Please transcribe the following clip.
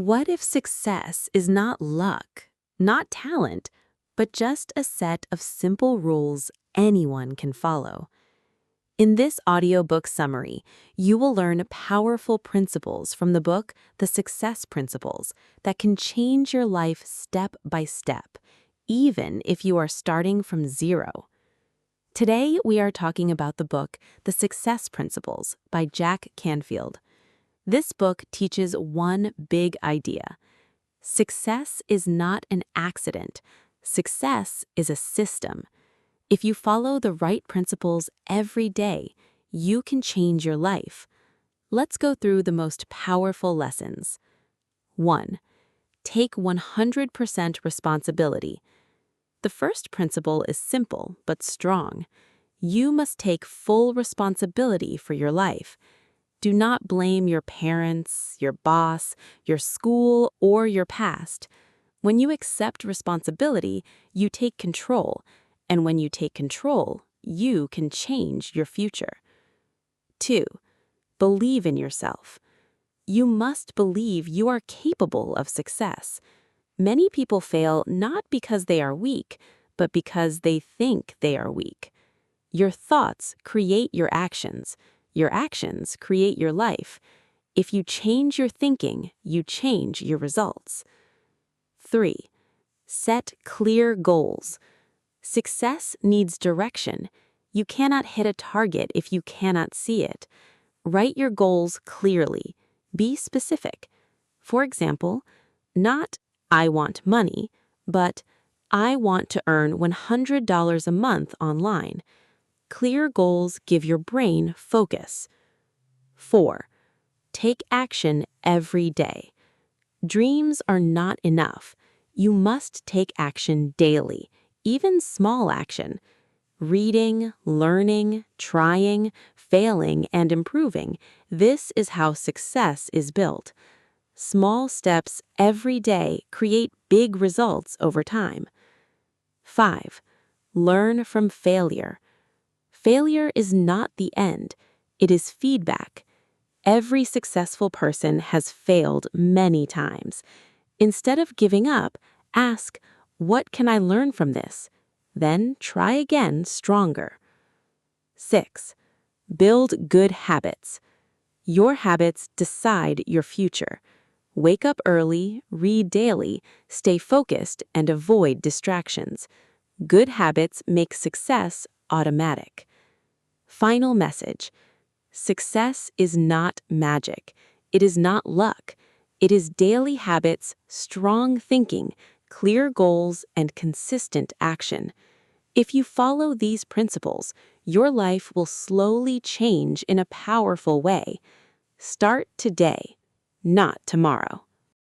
What if success is not luck, not talent, but just a set of simple rules anyone can follow? In this audiobook summary, you will learn powerful principles from the book The Success Principles that can change your life step by step, even if you are starting from zero. Today, we are talking about the book The Success Principles by Jack Canfield. This book teaches one big idea. Success is not an accident. Success is a system. If you follow the right principles every day, you can change your life. Let's go through the most powerful lessons. 1. Take 100% responsibility. The first principle is simple but strong. You must take full responsibility for your life. Do not blame your parents, your boss, your school, or your past. When you accept responsibility, you take control, and when you take control, you can change your future. 2. Believe in yourself. You must believe you are capable of success. Many people fail not because they are weak, but because they think they are weak. Your thoughts create your actions. Your actions create your life. If you change your thinking, you change your results. 3. Set clear goals. Success needs direction. You cannot hit a target if you cannot see it. Write your goals clearly. Be specific. For example, not "I want money," but "I want to earn $100 a month online." Clear goals give your brain focus. 4. Take action every day. Dreams are not enough. You must take action daily, even small action. Reading, learning, trying, failing, and improving. This is how success is built. Small steps every day create big results over time. 5. Learn from failure. Failure is not the end. It is feedback. Every successful person has failed many times. Instead of giving up, ask, "What can I learn from this?" Then try again stronger. 6. Build good habits. Your habits decide your future. Wake up early, read daily, stay focused, and avoid distractions. Good habits make success automatic. Final message. Success is not magic. It is not luck. It is daily habits, strong thinking, clear goals, and consistent action. If you follow these principles, your life will slowly change in a powerful way. Start today, not tomorrow.